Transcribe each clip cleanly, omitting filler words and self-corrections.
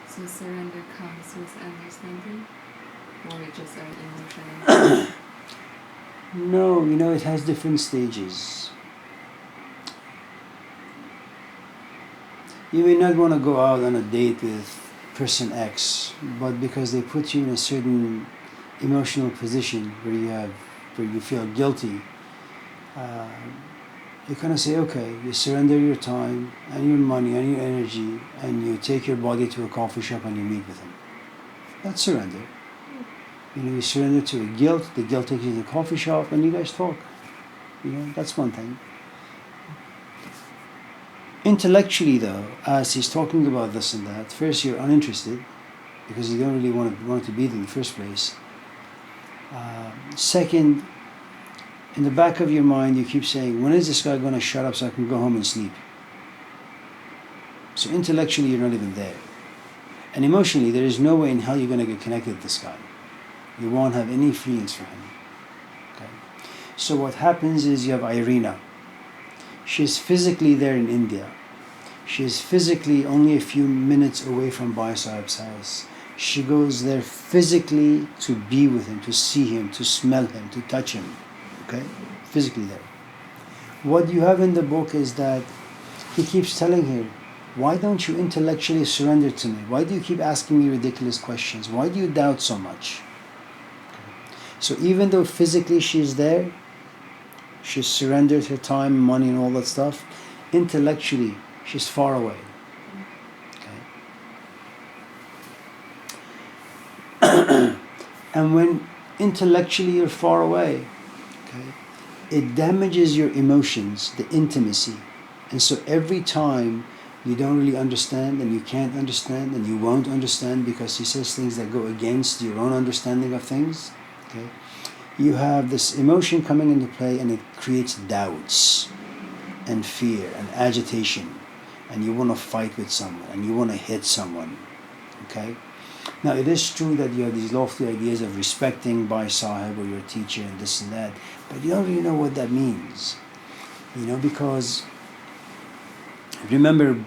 So surrender comes with understanding, or it just emotional? No, it has different stages. You may not want to go out on a date with person X, but because they put you in a certain emotional position where you feel guilty, uh, you kind of say, okay, you surrender your time and your money and your energy, and you take your body to a coffee shop and you meet with them. That's surrender. You surrender to a guilt. The guilt takes you to the coffee shop and you guys talk. That's one thing. Intellectually, though, as he's talking about this and that, first you're uninterested because you don't really want to be there in the first place. Second, in the back of your mind, you keep saying, when is this guy going to shut up so I can go home and sleep? So intellectually, you're not even there. And emotionally, there is no way in hell you're going to get connected with this guy. You won't have any feelings for him. Okay? So what happens is you have Irina. She's physically there in India. She is physically only a few minutes away from Bhai Sahib's house. She goes there physically to be with him, to see him, to smell him, to touch him. Okay? Physically there. What you have in the book is that he keeps telling her, why don't you intellectually surrender to me? Why do you keep asking me ridiculous questions? Why do you doubt so much? Okay. So even though physically she's there, she's surrendered her time, money, and all that stuff, intellectually she's far away. Okay. And when intellectually you're far away, okay, it damages your emotions, the intimacy. And so every time you don't really understand and you can't understand and you won't understand because he says things that go against your own understanding of things, okay, you have this emotion coming into play and it creates doubts and fear and agitation, and you want to fight with someone and you want to hit someone. Okay? Now it is true that you have these lofty ideas of respecting Bhai Sahib or your teacher and this and that, but you don't really know what that means. Because remember,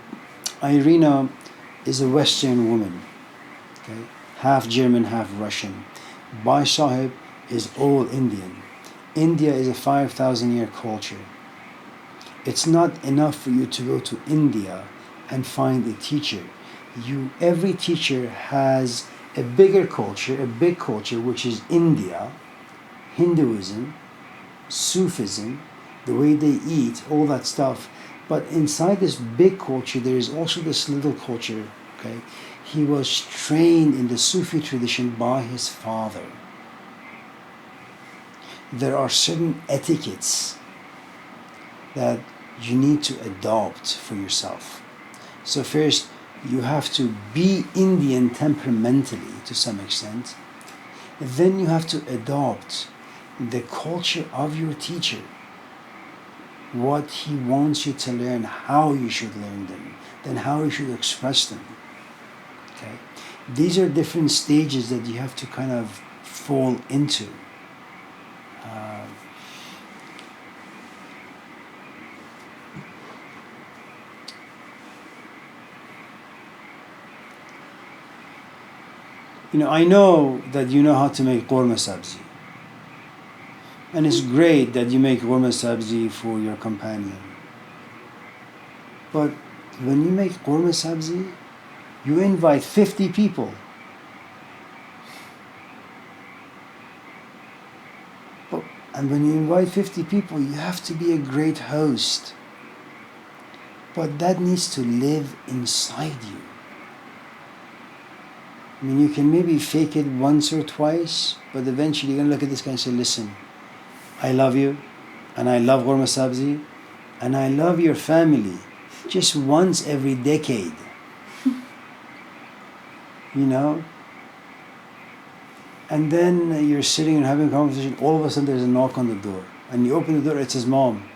Irina is a Western woman, okay? Half German, half Russian. Bhai Sahib is all Indian. India is a 5,000-year culture. It's not enough for you to go to India and find a teacher. Every teacher has a bigger culture, a big culture, which is India, Hinduism, Sufism, the way they eat, all that stuff. But inside this big culture, there is also this little culture. Okay, he was trained in the Sufi tradition by his father. There are certain etiquettes that you need to adopt for yourself. So first, you have to be Indian temperamentally to some extent. Then you have to adopt the culture of your teacher, what he wants you to learn, how you should learn them, then how you should express them. Okay? These are different stages that you have to kind of fall into. I know that you know how to make korma sabzi. And it's great that you make korma sabzi for your companion. But when you make korma sabzi, you invite 50 people. And when you invite 50 people, you have to be a great host. But that needs to live inside you. I mean, you can maybe fake it once or twice, but eventually you're going to look at this guy and say, listen, I love you, and I love korma sabzi, and I love your family. Just once every decade. And then you're sitting and having a conversation, all of a sudden there's a knock on the door. And you open the door, it's his mom.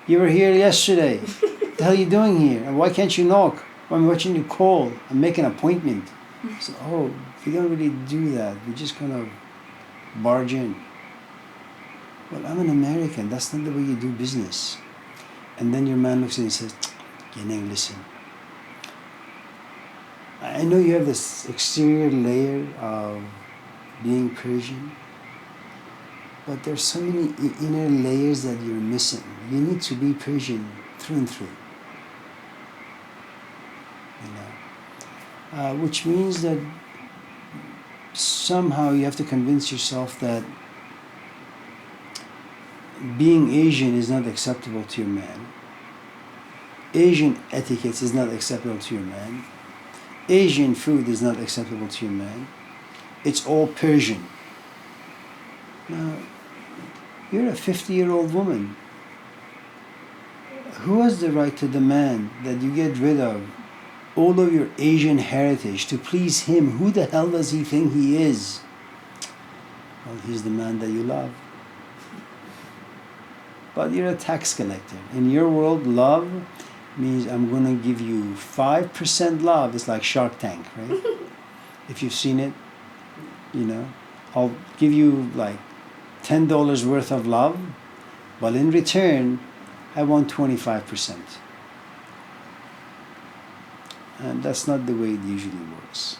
You were here yesterday. What the hell are you doing here? And why can't you knock? I'm watching you call and make an appointment. So, we don't really do that. We just kind of barge in. Well, I'm an American. That's not the way you do business. And then your man looks at you and says, Yeneng, listen. I know you have this exterior layer of being Persian, but there's so many inner layers that you're missing. You need to be Persian through and through. Which means that somehow you have to convince yourself that being Asian is not acceptable to your man. Asian etiquette is not acceptable to your man. Asian food is not acceptable to your man. It's all Persian. Now, you're a 50-year-old woman. Who has the right to demand that you get rid of all of your Asian heritage to please him? Who the hell does he think he is? Well, he's the man that you love. But you're a tax collector. In your world, love means I'm going to give you 5% love. It's like Shark Tank, right? If you've seen it, I'll give you like $10 worth of love, but in return, I want 25%. And that's not the way it usually works.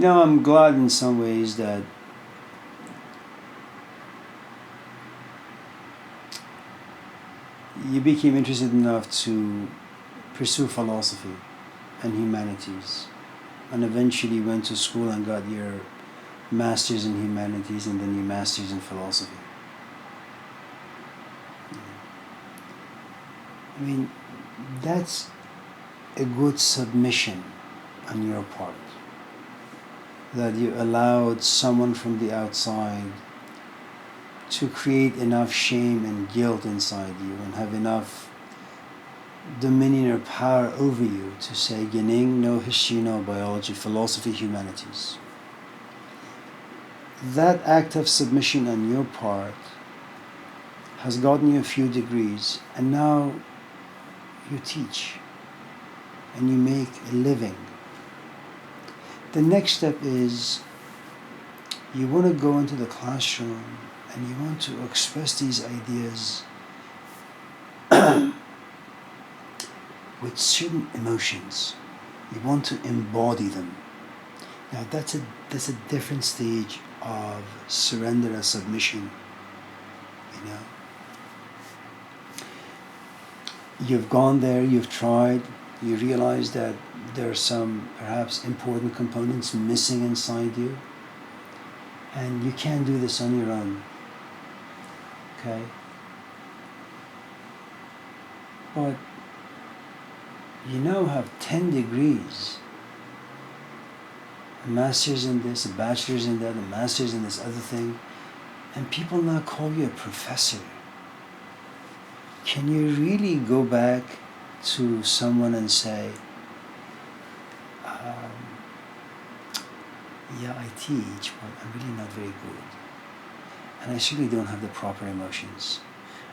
I'm glad in some ways that you became interested enough to pursue philosophy and humanities, and eventually went to school and got your master's in humanities and then your master's in philosophy. I mean, that's a good submission on your part, that you allowed someone from the outside to create enough shame and guilt inside you and have enough dominion or power over you to say, Gening, no history, no biology, philosophy, humanities. That act of submission on your part has gotten you a few degrees, and now you teach and you make a living. The next step is you want to go into the classroom and you want to express these ideas with certain emotions. You want to embody them. Now that's a different stage of surrender and submission. You've gone there, you've tried, you realize that there are some perhaps important components missing inside you, and you can't do this on your own. Okay? But you now have 10 degrees. A master's in this, a bachelor's in that, a master's in this other thing, and people now call you a professor. Can you really go back to someone and say, yeah, I teach, but I'm really not very good. And I certainly don't have the proper emotions.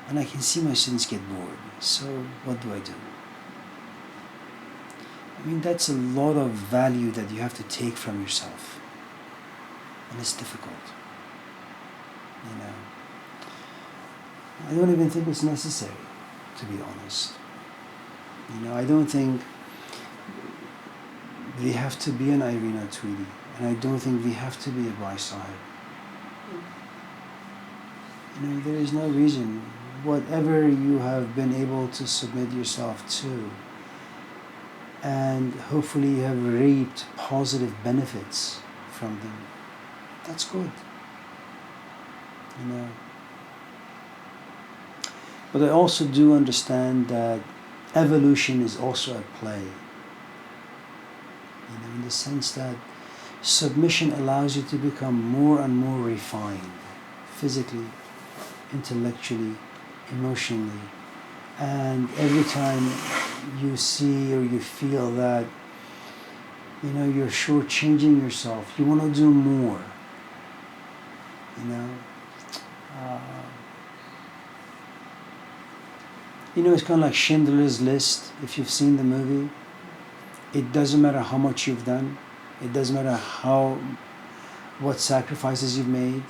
And I can see my students get bored. So what do I do? I mean, that's a lot of value that you have to take from yourself. And it's difficult. I don't even think it's necessary, to be honest. I don't think we have to be an Irina Tweedy, and I don't think we have to be a Bai Sahib. There is no reason. Whatever you have been able to submit yourself to, and hopefully you have reaped positive benefits from them, that's good. But I also do understand that evolution is also at play. In the sense that submission allows you to become more and more refined, physically, intellectually, emotionally. And every time you see or you feel that, you're shortchanging yourself, you want to do more. You know, it's kind of like Schindler's List, if you've seen the movie. It doesn't matter how much you've done. It doesn't matter what sacrifices you've made.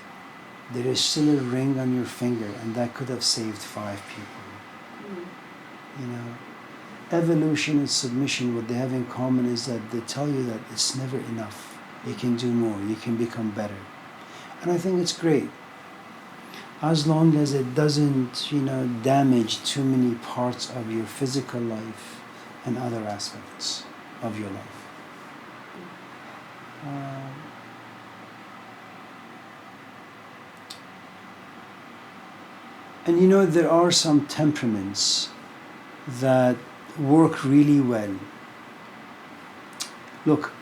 There is still a ring on your finger, and that could have saved 5 people. You know, evolution and submission, what they have in common is that they tell you that it's never enough. You can do more. You can become better. And I think it's great. As long as it doesn't, damage too many parts of your physical life and other aspects of your life. And there are some temperaments that work really well. Look,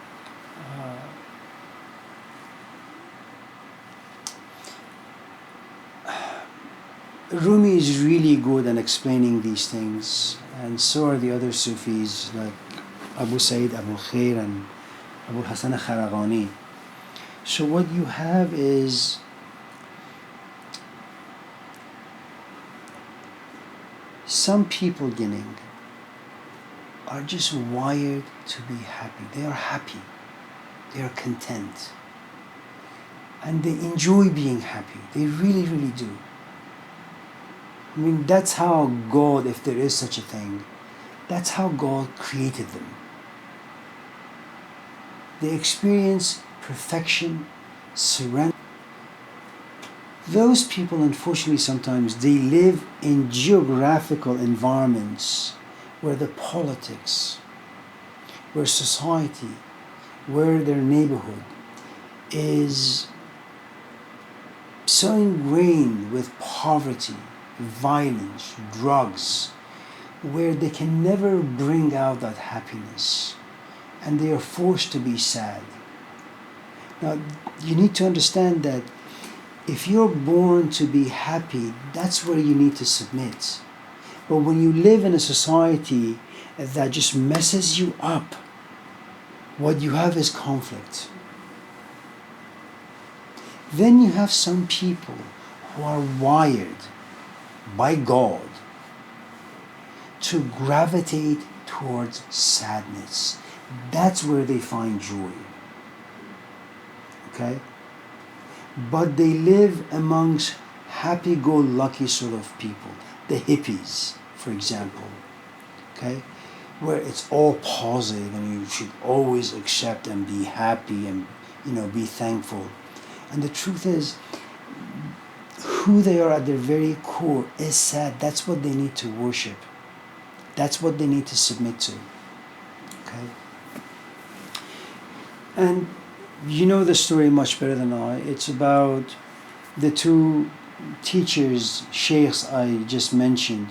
Rumi is really good at explaining these things, and so are the other Sufis like Abu Sayyid Abu Khair and Abu Hassan Kharagani. So what you have is some people, Ginning, are just wired to be happy. They are happy. They are content. And they enjoy being happy. They really, really do. I mean, that's how God, if there is such a thing, that's how God created them. They experience perfection, serenity. Those people, unfortunately, sometimes they live in geographical environments where the politics, where society, where their neighborhood is so ingrained with poverty, violence, drugs, where they can never bring out that happiness, and they are forced to be sad. Now, you need to understand that if you're born to be happy, that's where you need to submit. But when you live in a society that just messes you up, what you have is conflict. Then you have some people who are wired by God to gravitate towards sadness. That's where they find joy. Okay? But they live amongst happy-go-lucky sort of people. The hippies, for example. Okay? Where it's all positive and you should always accept and be happy and be thankful. And the truth is, who they are at their very core is sad. That's what they need to worship. That's what they need to submit to. Okay? And you know the story much better than I. It's about the 2 teachers, sheikhs I just mentioned.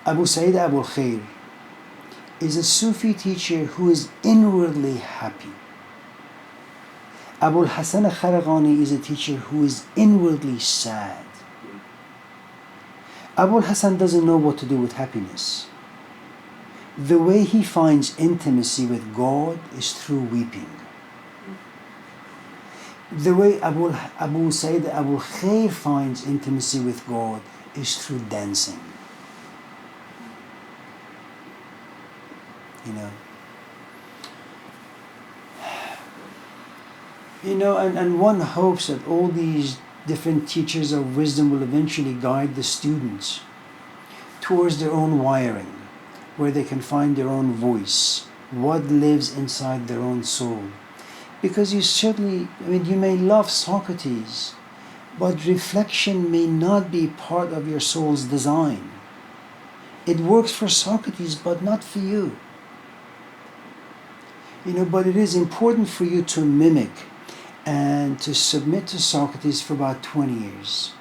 Abu Sayyid Abu Khair is a Sufi teacher who is inwardly happy. Abu Hassan Kharagani is a teacher who is inwardly sad. Abu Hassan doesn't know what to do with happiness. The way he finds intimacy with God is through weeping. The way Abu Sayyid Abu Khair finds intimacy with God is through dancing. And one hopes that all these different teachers of wisdom will eventually guide the students towards their own wiring, where they can find their own voice, what lives inside their own soul. Because you may love Socrates, but reflection may not be part of your soul's design. It works for Socrates, but not for you. But it is important for you to mimic and to submit to Socrates for about 20 years.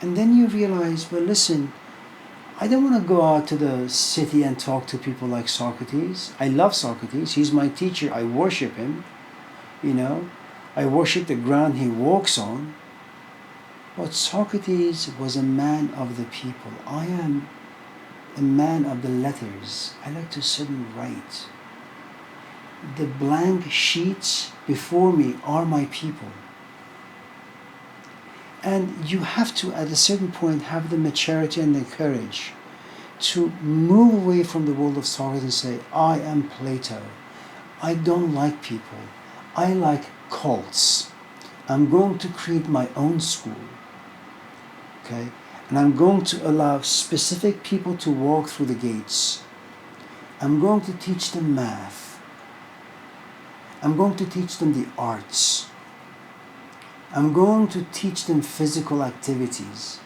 And then you realize, well, listen, I don't want to go out to the city and talk to people like Socrates. I love Socrates. He's my teacher. I worship him. I worship the ground he walks on. But Socrates was a man of the people. I am a man of the letters. I like to sit and write. The blank sheets before me are my people. And you have to, at a certain point, have the maturity and the courage to move away from the world of Socrates and say, I am Plato. I don't like people. I like cults. I'm going to create my own school. Okay? And I'm going to allow specific people to walk through the gates. I'm going to teach them math. I'm going to teach them the arts. I'm going to teach them physical activities.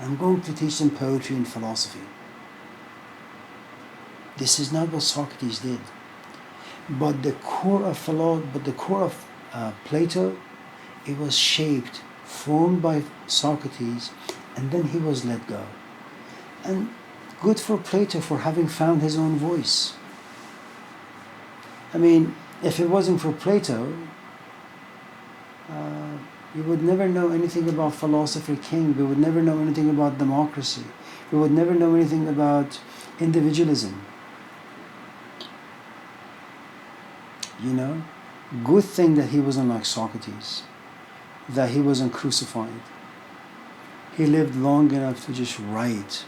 I'm going to teach them poetry and philosophy. This is not what Socrates did. But the core of Plato, it was shaped, formed by Socrates, and then he was let go. And good for Plato for having found his own voice. I mean, if it wasn't for Plato, we would never know anything about philosopher king. We would never know anything about democracy. We would never know anything about individualism. You know, good thing that he wasn't like Socrates, that he wasn't crucified. He lived long enough to just write.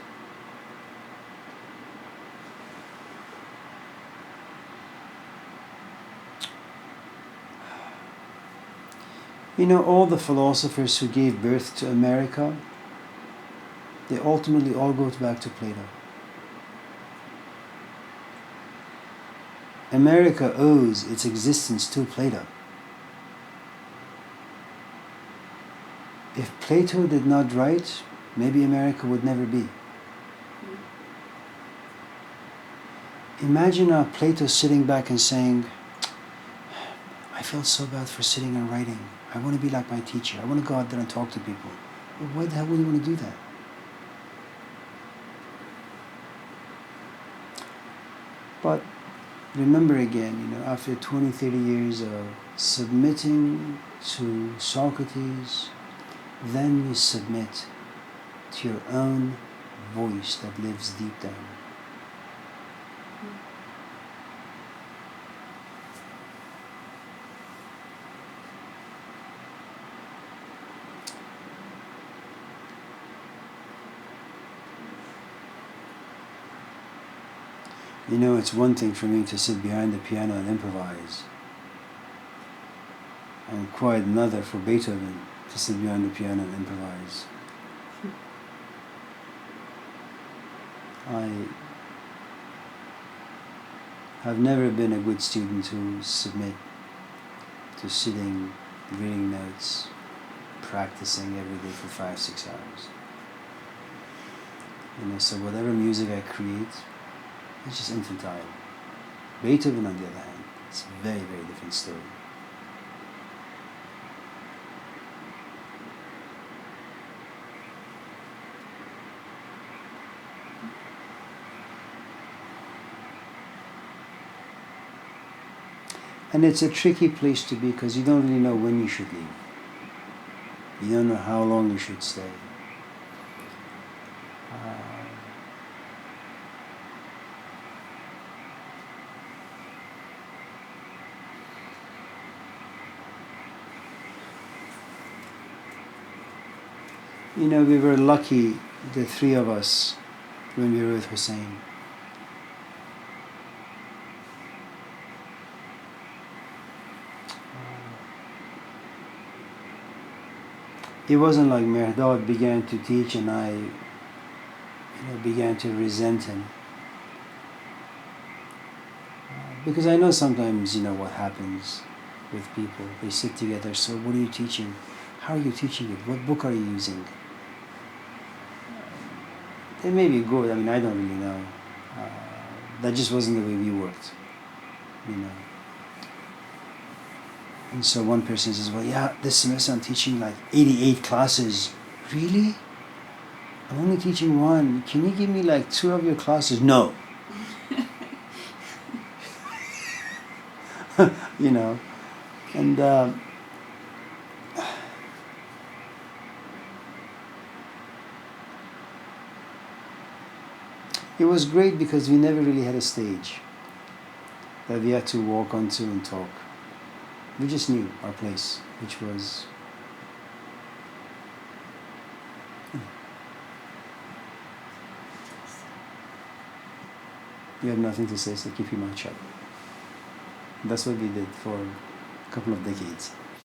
You know, all the philosophers who gave birth to America, they ultimately all go back to Plato. America owes its existence to Plato. If Plato did not write, maybe America would never be. Imagine Plato sitting back and saying, I feel so bad for sitting and writing. I want to be like my teacher. I want to go out there and talk to people. Well, why the hell would you want to do that? But remember again, you know, after 20, 30 years of submitting to Socrates, then you submit to your own voice that lives deep down. You know, it's one thing for me to sit behind the piano and improvise, and quite another for Beethoven to sit behind the piano and improvise. I have never been a good student to submit to sitting, reading notes, practicing every day for 5-6 hours. You know, so whatever music I create, it's just infantile. Beethoven, on the other hand, it's a very, very different story. And it's a tricky place to be because you don't really know when you should leave. You don't know how long you should stay. You know, we were lucky, the three of us, when we were with Hussein. It wasn't like Mehrdad began to teach and I began to resent him. Because I know sometimes, what happens with people. They sit together, so what are you teaching? How are you teaching it? What book are you using? They may be good, I don't really know. That just wasn't the way we worked, And so one person says, well, yeah, this semester I'm teaching like 88 classes. Really? I'm only teaching one. Can you give me like 2 of your classes? No. And it was great because we never really had a stage that we had to walk onto and talk. We just knew our place, which was You have nothing to say, so keep your mouth shut. That's what we did for a couple of decades.